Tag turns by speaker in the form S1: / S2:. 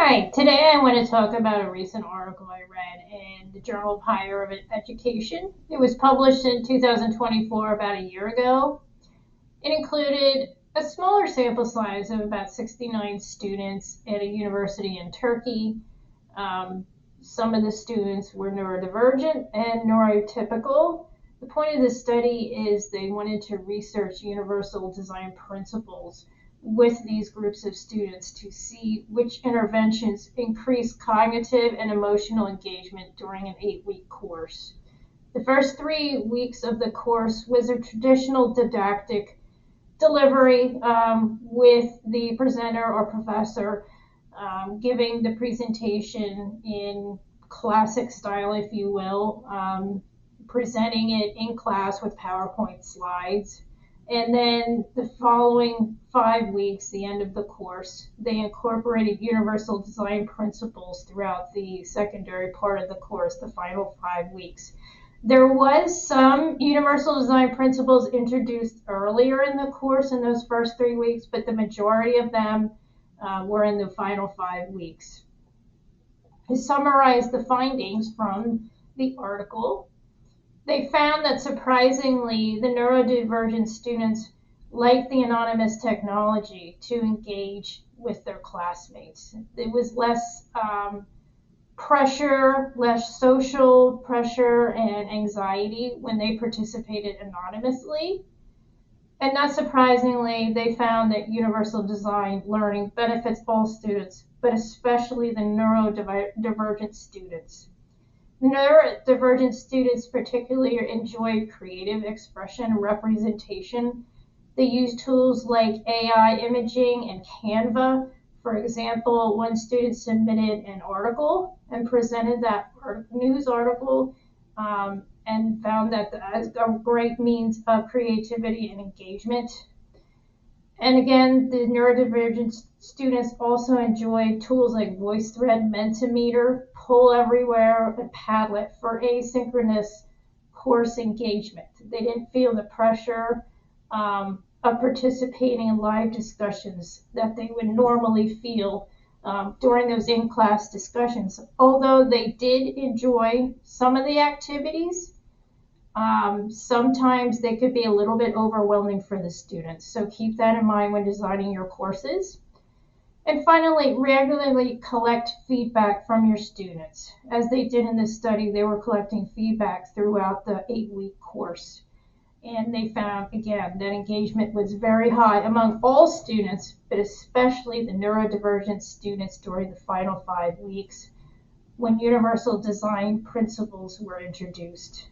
S1: Hi, today I want to talk about a recent article I read in the Journal of Higher Education. It was published in 2024, about a year ago. It included a smaller sample size of about 69 students at a university in Turkey. Some of the students were neurodivergent and neurotypical. The point of this study is they wanted to research universal design principles with these groups of students to see which interventions increase cognitive and emotional engagement during an 8-week course. The first 3 weeks of the course was a traditional didactic delivery with the presenter or professor giving the presentation in classic style, if you will, presenting it in class with PowerPoint slides. And then the following 5 weeks, the end of the course, they incorporated universal design principles throughout the secondary part of the course, the final 5 weeks. There was some universal design principles introduced earlier in the course in those first 3 weeks, but the majority of them were in the final 5 weeks. To summarize the findings from the article, they found that surprisingly, the neurodivergent students liked the anonymous technology to engage with their classmates. It was less pressure, less social pressure and anxiety when they participated anonymously. And not surprisingly, they found that universal design learning benefits all students, but especially the neurodivergent students. Neurodivergent students particularly enjoy creative expression and representation. They use tools like AI imaging and Canva. For example, one student submitted an article and presented that news article and found that as a great means of creativity and engagement. And again, the neurodivergent students also enjoy tools like VoiceThread, Mentimeter, Poll Everywhere, and Padlet for asynchronous course engagement. They didn't feel the pressure of participating in live discussions that they would normally feel during those in-class discussions. Although they did enjoy some of the activities, sometimes they could be a little bit overwhelming for the students. So keep that in mind when designing your courses. And finally, regularly collect feedback from your students. As they did in this study, they were collecting feedback throughout the 8-week course. And they found, again, that engagement was very high among all students, but especially the neurodivergent students during the final 5 weeks when universal design principles were introduced.